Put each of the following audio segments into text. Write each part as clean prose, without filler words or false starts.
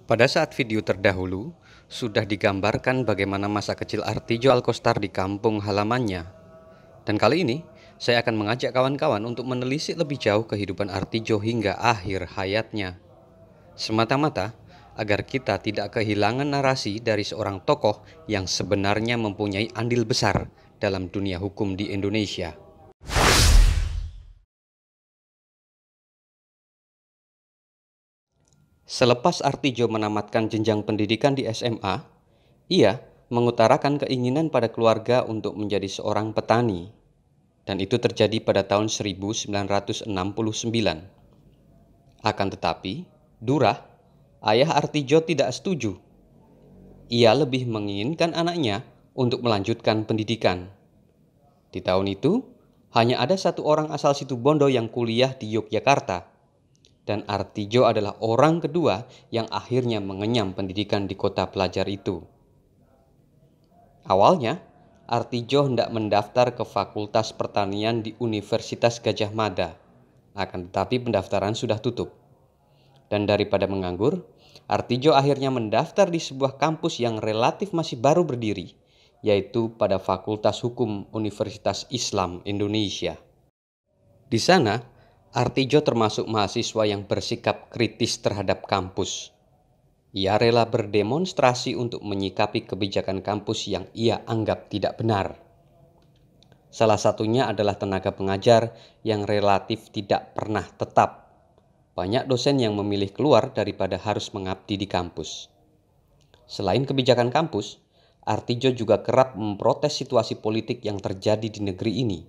Pada saat video terdahulu, sudah digambarkan bagaimana masa kecil Artijo Alkostar di kampung halamannya. Dan kali ini, saya akan mengajak kawan-kawan untuk menelisik lebih jauh kehidupan Artijo hingga akhir hayatnya. Semata-mata, agar kita tidak kehilangan narasi dari seorang tokoh yang sebenarnya mempunyai andil besar dalam dunia hukum di Indonesia. Selepas Artijo menamatkan jenjang pendidikan di SMA, ia mengutarakan keinginan pada keluarga untuk menjadi seorang petani. Dan itu terjadi pada tahun 1969. Akan tetapi, Durah, ayah Artijo tidak setuju. Ia lebih menginginkan anaknya untuk melanjutkan pendidikan. Di tahun itu, hanya ada satu orang asal Situbondo yang kuliah di Yogyakarta. Dan Artijo adalah orang kedua yang akhirnya mengenyam pendidikan di kota pelajar itu. Awalnya, Artijo hendak mendaftar ke Fakultas Pertanian di Universitas Gadjah Mada. Akan tetapi pendaftaran sudah tutup. Dan daripada menganggur, Artijo akhirnya mendaftar di sebuah kampus yang relatif masih baru berdiri, yaitu pada Fakultas Hukum Universitas Islam Indonesia. Di sana, Artijo termasuk mahasiswa yang bersikap kritis terhadap kampus. Ia rela berdemonstrasi untuk menyikapi kebijakan kampus yang ia anggap tidak benar. Salah satunya adalah tenaga pengajar yang relatif tidak pernah tetap. Banyak dosen yang memilih keluar daripada harus mengabdi di kampus. Selain kebijakan kampus, Artijo juga kerap memprotes situasi politik yang terjadi di negeri ini,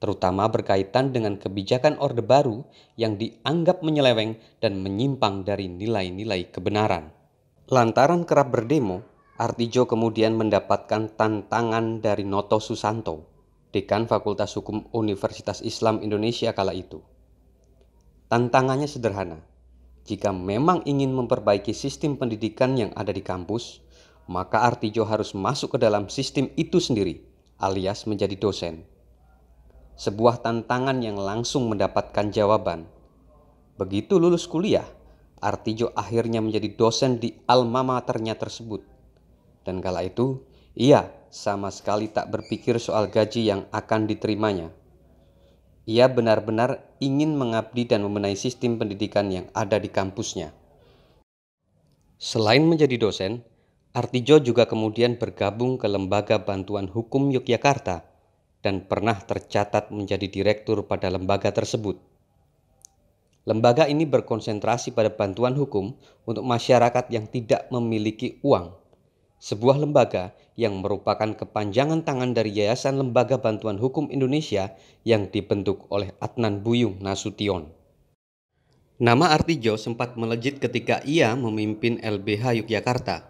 terutama berkaitan dengan kebijakan Orde Baru yang dianggap menyeleweng dan menyimpang dari nilai-nilai kebenaran. Lantaran kerap berdemo, Artijo kemudian mendapatkan tantangan dari Noto Susanto, dekan Fakultas Hukum Universitas Islam Indonesia kala itu. Tantangannya sederhana. Jika memang ingin memperbaiki sistem pendidikan yang ada di kampus, maka Artijo harus masuk ke dalam sistem itu sendiri, alias menjadi dosen. Sebuah tantangan yang langsung mendapatkan jawaban. Begitu lulus kuliah, Artijo akhirnya menjadi dosen di alma maternya tersebut. Dan kala itu, ia sama sekali tak berpikir soal gaji yang akan diterimanya. Ia benar-benar ingin mengabdi dan membenahi sistem pendidikan yang ada di kampusnya. Selain menjadi dosen, Artijo juga kemudian bergabung ke Lembaga Bantuan Hukum Yogyakarta dan pernah tercatat menjadi direktur pada lembaga tersebut. Lembaga ini berkonsentrasi pada bantuan hukum untuk masyarakat yang tidak memiliki uang. Sebuah lembaga yang merupakan kepanjangan tangan dari Yayasan Lembaga Bantuan Hukum Indonesia yang dibentuk oleh Adnan Buyung Nasution. Nama Artijo sempat melejit ketika ia memimpin LBH Yogyakarta.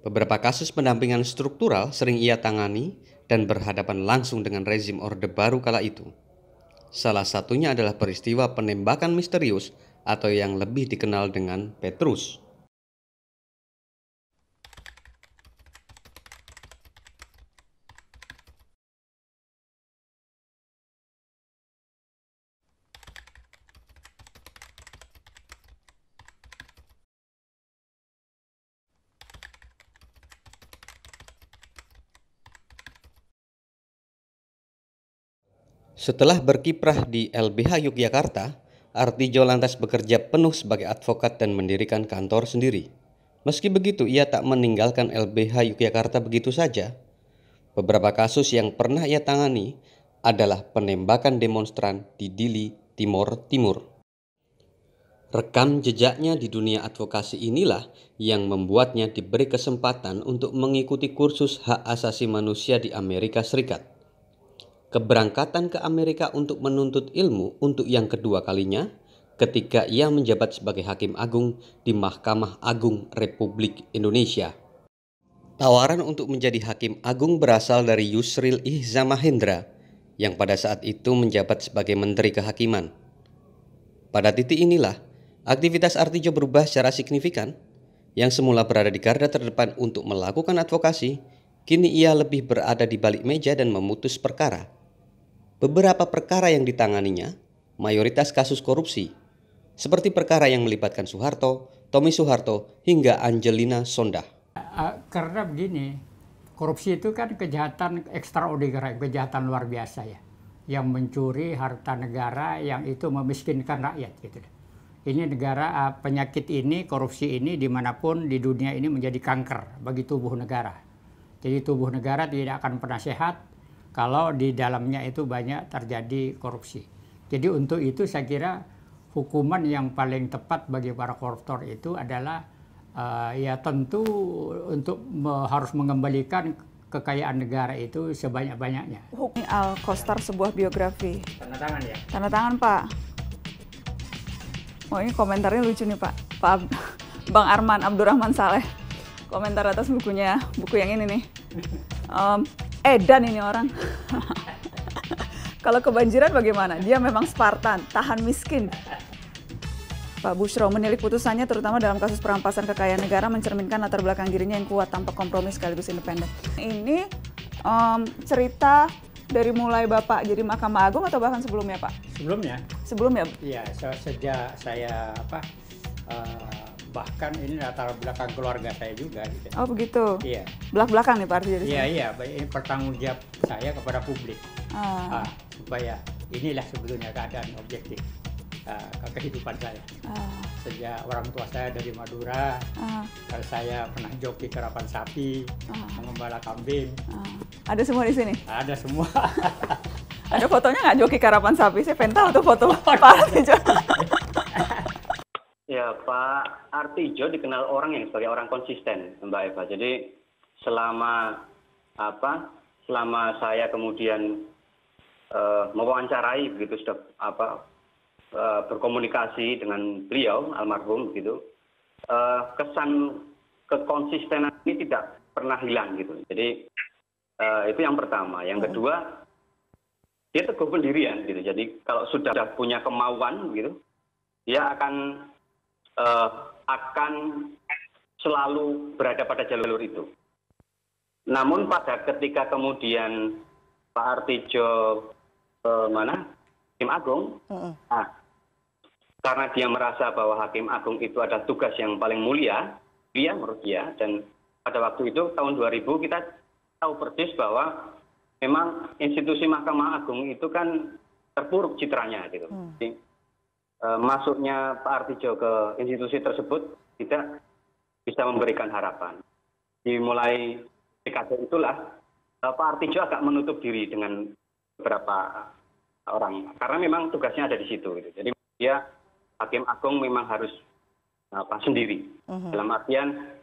Beberapa kasus pendampingan struktural sering ia tangani dan berhadapan langsung dengan rezim Orde Baru kala itu. Salah satunya adalah peristiwa penembakan misterius atau yang lebih dikenal dengan Petrus. Setelah berkiprah di LBH Yogyakarta, Artijo lantas bekerja penuh sebagai advokat dan mendirikan kantor sendiri. Meski begitu, ia tak meninggalkan LBH Yogyakarta begitu saja. Beberapa kasus yang pernah ia tangani adalah penembakan demonstran di Dili, Timor Timur. Rekam jejaknya di dunia advokasi inilah yang membuatnya diberi kesempatan untuk mengikuti kursus hak asasi manusia di Amerika Serikat. Keberangkatan ke Amerika untuk menuntut ilmu untuk yang kedua kalinya ketika ia menjabat sebagai Hakim Agung di Mahkamah Agung Republik Indonesia. Tawaran untuk menjadi Hakim Agung berasal dari Yusril Ihza Mahendra yang pada saat itu menjabat sebagai Menteri Kehakiman. Pada titik inilah aktivitas Artijo berubah secara signifikan. Yang semula berada di garda terdepan untuk melakukan advokasi, kini ia lebih berada di balik meja dan memutus perkara. Beberapa perkara yang ditanganinya mayoritas kasus korupsi, seperti perkara yang melibatkan Soeharto, Tommy Soeharto, hingga Angelina Sondah. Karena begini, korupsi itu kan kejahatan ekstraordinary, kejahatan luar biasa ya, yang mencuri harta negara, yang itu memiskinkan rakyat gitu. Ini negara, penyakit ini, korupsi ini dimanapun di dunia ini menjadi kanker bagi tubuh negara. Jadi tubuh negara tidak akan pernah sehat kalau di dalamnya itu banyak terjadi korupsi. Jadi untuk itu saya kira hukuman yang paling tepat bagi para koruptor itu adalah ya tentu untuk harus mengembalikan kekayaan negara itu sebanyak-banyaknya. Al-Kostar sebuah biografi. Tanda tangan ya? Tanda tangan, Pak. Oh, ini komentarnya lucu nih, Pak. Bang Arman Abdurrahman Saleh. Komentar atas bukunya, buku yang ini nih. Edan ini orang. Kalau kebanjiran bagaimana? Dia memang Spartan, tahan miskin. Pak Bushro menilik putusannya terutama dalam kasus perampasan kekayaan negara mencerminkan latar belakang dirinya yang kuat tanpa kompromi sekaligus independen. Ini cerita dari mulai Bapak jadi Mahkamah Agung atau bahkan sebelumnya, Pak? Sebelumnya. Sebelumnya? Iya, sejak saya bahkan ini latar belakang keluarga saya juga. Gitu. Oh begitu? Iya. Belak-belakan nih Pak Artijo? Iya, ini pertanggung jawab saya kepada publik. Supaya inilah sebetulnya keadaan objektif kehidupan saya. Sejak orang tua saya dari Madura, saya pernah joki karapan sapi, mengembala kambing. Ada semua di sini? Ada semua. Ada fotonya nggak joki karapan sapi? Saya pengen tahu tuh foto Pak Artijo. Ya, Pak Artijo dikenal orang yang sebagai orang konsisten, Mbak Eva. Jadi selama saya kemudian mewawancarai begitu sudah berkomunikasi dengan beliau almarhum gitu, kesan kekonsistenan ini tidak pernah hilang gitu. Jadi itu yang pertama. Yang kedua, dia teguh pendirian gitu. Jadi kalau sudah punya kemauan gitu, dia akan selalu berada pada jalur itu. Namun pada ketika kemudian Pak Artijo Hakim Agung, karena dia merasa bahwa Hakim Agung itu adalah tugas yang paling mulia, menurut dia, dan pada waktu itu tahun 2000 kita tahu persis bahwa memang institusi Mahkamah Agung itu kan terpuruk citranya gitu. Jadi, masuknya Pak Artijo ke institusi tersebut tidak bisa memberikan harapan. Dimulai dekade itulah Pak Artijo agak menutup diri dengan beberapa orang karena memang tugasnya ada di situ. Gitu. Jadi dia Hakim Agung memang harus sendiri dalam artian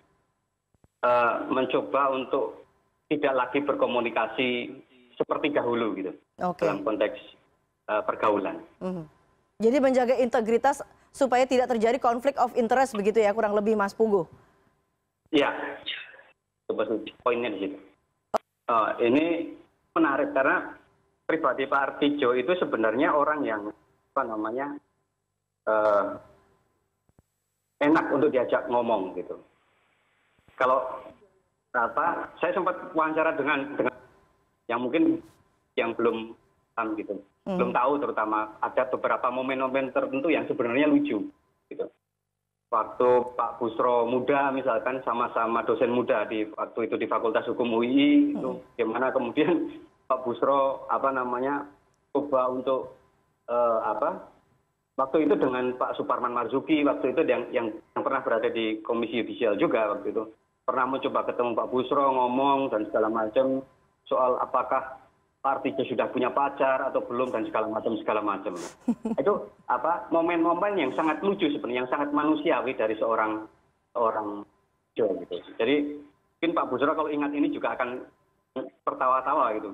mencoba untuk tidak lagi berkomunikasi seperti dahulu gitu dalam konteks pergaulan. Jadi menjaga integritas supaya tidak terjadi konflik of interest begitu ya, kurang lebih Mas Pugu? Iya, poinnya di situ. Ini menarik karena pribadi Pak Artijo itu sebenarnya orang yang enak untuk diajak ngomong gitu. Kalau saya sempat wawancara dengan yang mungkin yang belum gitu. Belum tahu, terutama ada beberapa momen-momen tertentu yang sebenarnya lucu gitu. Waktu Pak Bushro muda misalkan sama-sama dosen muda waktu itu di Fakultas Hukum UI itu gimana kemudian Pak Bushro coba untuk waktu itu dengan Pak Suparman Marzuki waktu itu yang pernah berada di Komisi Yudisial juga waktu itu pernah mencoba ketemu Pak Bushro ngomong dan segala macam soal apakah Pak Artijo sudah punya pacar atau belum dan segala macam. Itu momen-momen yang sangat lucu sebenarnya, yang sangat manusiawi dari seorang Joe gitu. Jadi mungkin Pak Bushro kalau ingat ini juga akan tertawa-tawa gitu.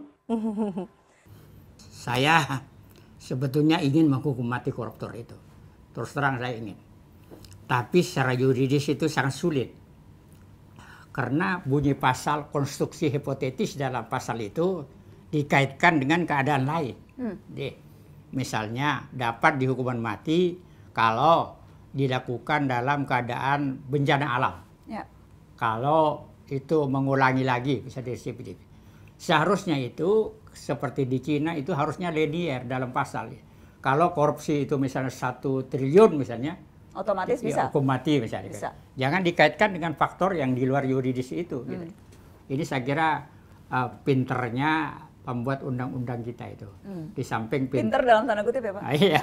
Saya sebetulnya ingin menghukum mati koruptor itu. Terus terang saya ingin. Tapi secara yuridis itu sangat sulit. Karena bunyi pasal konstruksi hipotetis dalam pasal itu dikaitkan dengan keadaan lain. Misalnya dapat dihukuman mati kalau dilakukan dalam keadaan bencana alam. Ya. Kalau itu mengulangi lagi bisa disebut. Seharusnya itu seperti di Cina itu harusnya linear dalam pasal. Kalau korupsi itu misalnya 1 triliun misalnya, Otomatis bisa. Hukum mati misalnya. Bisa. Jangan dikaitkan dengan faktor yang di luar yuridis itu. Gitu. Ini saya kira pinternya pembuat undang-undang kita itu. Di samping Pinter dalam tanda kutip ya Pak? Iya.